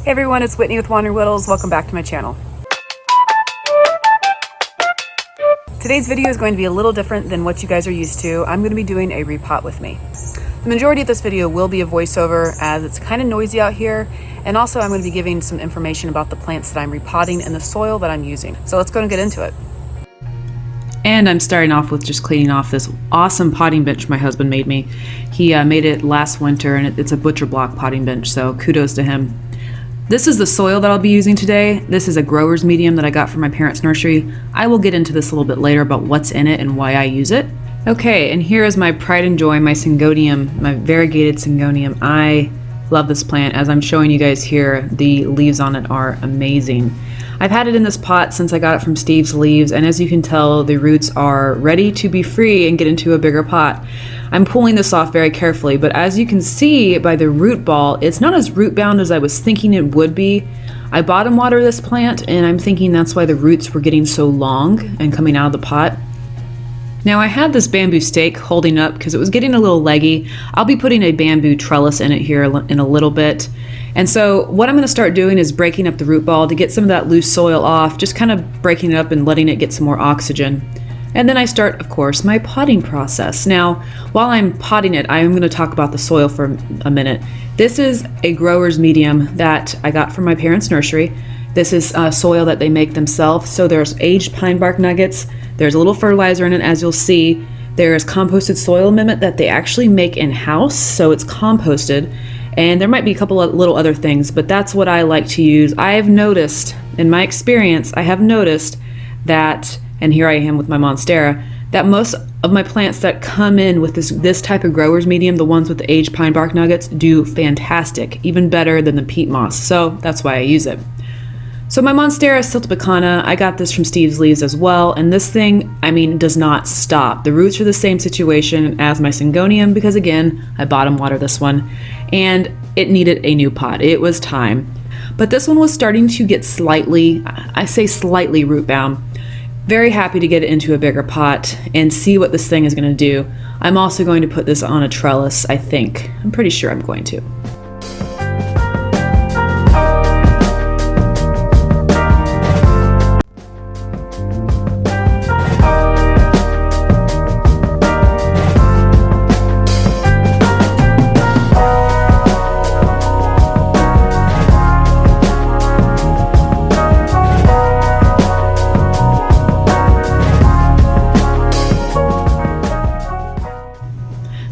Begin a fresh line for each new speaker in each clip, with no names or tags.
Hey everyone, it's Whitney with Whittles. Welcome back to my channel. Today's video is going to be a little different than what you guys are used to. I'm going to be doing a repot with me. The majority of this video will be a voiceover as it's kind of noisy out here, and also I'm going to be giving some information about the plants that I'm repotting and the soil that I'm using. So let's go and get into it. And I'm starting off with just cleaning off this awesome potting bench my husband made me. He made it last winter, and it's a butcher block potting bench, so kudos to him. This is the soil that I'll be using today. This is a grower's medium that I got from my parents' nursery. I will get into this a little bit later about what's in it and why I use it. Okay, and here is my pride and joy, my Syngonium, my Variegated Syngonium. I love this plant. As I'm showing you guys here, the leaves on it are amazing. I've had it in this pot since I got it from Steve's Leaves, and as you can tell, the roots are ready to be free and get into a bigger pot. I'm pulling this off very carefully, but as you can see by the root ball, it's not as root bound as I was thinking it would be. I bottom water this plant, and I'm thinking that's why the roots were getting so long and coming out of the pot. Now I had this bamboo stake holding up because it was getting a little leggy. I'll be putting a bamboo trellis in it here in a little bit. And so what I'm going to start doing is breaking up the root ball to get some of that loose soil off, just kind of breaking it up and letting it get some more oxygen. And then I start, of course, my potting process. Now, while I'm potting it, I am going to talk about the soil for a minute. This is a grower's medium that I got from my parents' nursery. This is soil that they make themselves. So there's aged pine bark nuggets. There's a little fertilizer in it, as you'll see. There's composted soil amendment that they actually make in-house, so it's composted. And there might be a couple of little other things, but that's what I like to use. I have noticed, in my experience, I have noticed that, and here I am with my Monstera, that most of my plants that come in with this type of grower's medium, the ones with the aged pine bark nuggets, do fantastic, even better than the peat moss. So that's why I use it. So my Monstera siltepecana, I got this from Steve's Leaves as well, and this thing, I mean, does not stop. The roots are the same situation as my Syngonium because, again, I bottom water this one, and it needed a new pot. It was time. But this one was starting to get slightly, I say slightly root bound. Very happy to get it into a bigger pot and see what this thing is going to do. I'm also going to put this on a trellis, I think. I'm pretty sure I'm going to.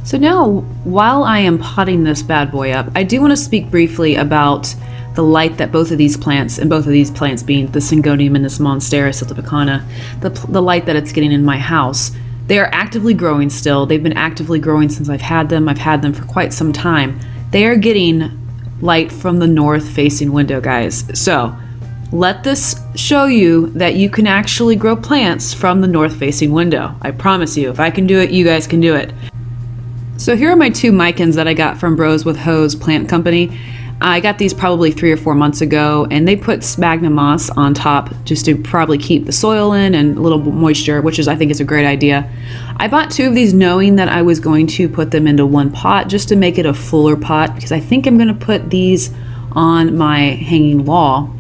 So now, while I am potting this bad boy up, I do want to speak briefly about the light that both of these plants, and both of these plants being the Syngonium and this Monstera siltepecana, the light that it's getting in my house. They are actively growing still. They've been actively growing since I've had them. I've had them for quite some time. They are getting light from the north-facing window, guys. So let this show you that you can actually grow plants from the north-facing window. I promise you, if I can do it, you guys can do it. So here are my two Micans that I got from Bros with Hose Plant Company. I got these probably 3 or 4 months ago, and they put sphagnum moss on top just to probably keep the soil in and a little moisture, which I think is a great idea. I bought 2 of these knowing that I was going to put them into one pot just to make it a fuller pot, because I think I'm going to put these on my hanging wall.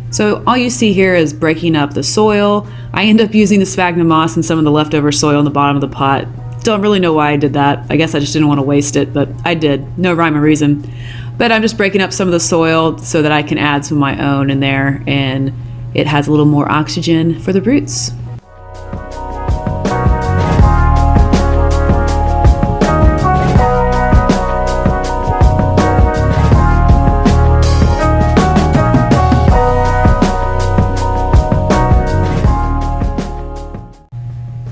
So all you see here is breaking up the soil. I end up using the sphagnum moss and some of the leftover soil in the bottom of the pot. Don't really know why I did that. I guess I just didn't want to waste it, but I did. No rhyme or reason. But I'm just breaking up some of the soil so that I can add some of my own in there, and it has a little more oxygen for the roots.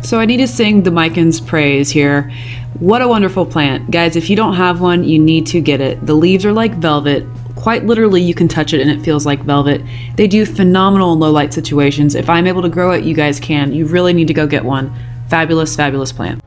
So I need to sing the Micans' praise here. What a wonderful plant. Guys, if you don't have one, you need to get it. The leaves are like velvet. Quite literally, you can touch it and it feels like velvet. They do phenomenal in low light situations. If I'm able to grow it, you guys can. You really need to go get one. Fabulous, fabulous plant.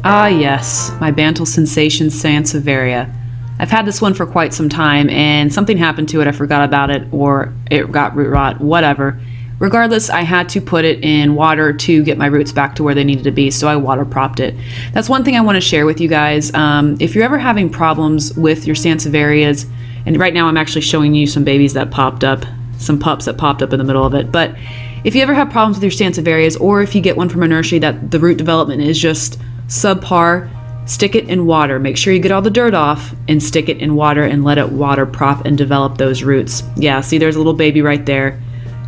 Ah yes, my Bantel sensation Sansevieria. I've had this one for quite some time, and something happened to it. I forgot about it, or it got root rot, whatever. Regardless, I had to put it in water to get my roots back to where they needed to be, so I water propped it. That's one thing I want to share with you guys. If you're ever having problems with your Sansevierias, and right now I'm actually showing you some babies that popped up, some pups that popped up in the middle of it, but if you ever have problems with your Sansevierias, or if you get one from a nursery that the root development is just subpar, stick it in water. Make sure you get all the dirt off and stick it in water and let it water prop and develop those roots. Yeah, see, there's a little baby right there.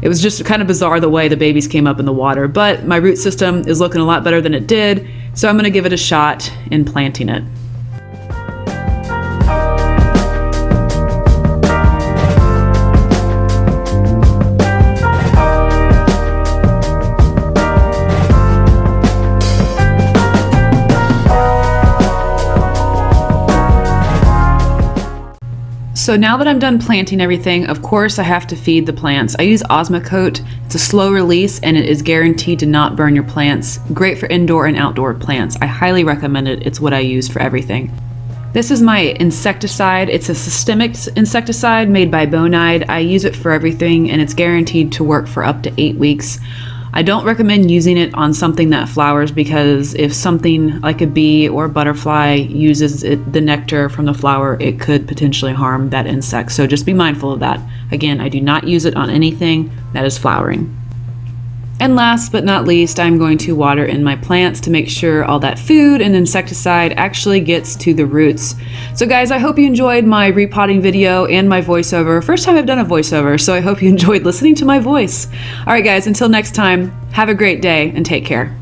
It was just kind of bizarre the way the babies came up in the water, but my root system is looking a lot better than it did, so I'm going to give it a shot in planting it. So now that I'm done planting everything, of course I have to feed the plants. I use Osmocote. It's a slow release and it is guaranteed to not burn your plants. Great for indoor and outdoor plants. I highly recommend it. It's what I use for everything. This is my insecticide. It's a systemic insecticide made by Bonide. I use it for everything and it's guaranteed to work for up to 8 weeks. I don't recommend using it on something that flowers because if something like a bee or a butterfly uses the nectar from the flower, it could potentially harm that insect. So just be mindful of that. Again, I do not use it on anything that is flowering. And last but not least, I'm going to water in my plants to make sure all that food and insecticide actually gets to the roots. So guys, I hope you enjoyed my repotting video and my voiceover. First time I've done a voiceover, so I hope you enjoyed listening to my voice. All right guys, until next time, have a great day and take care.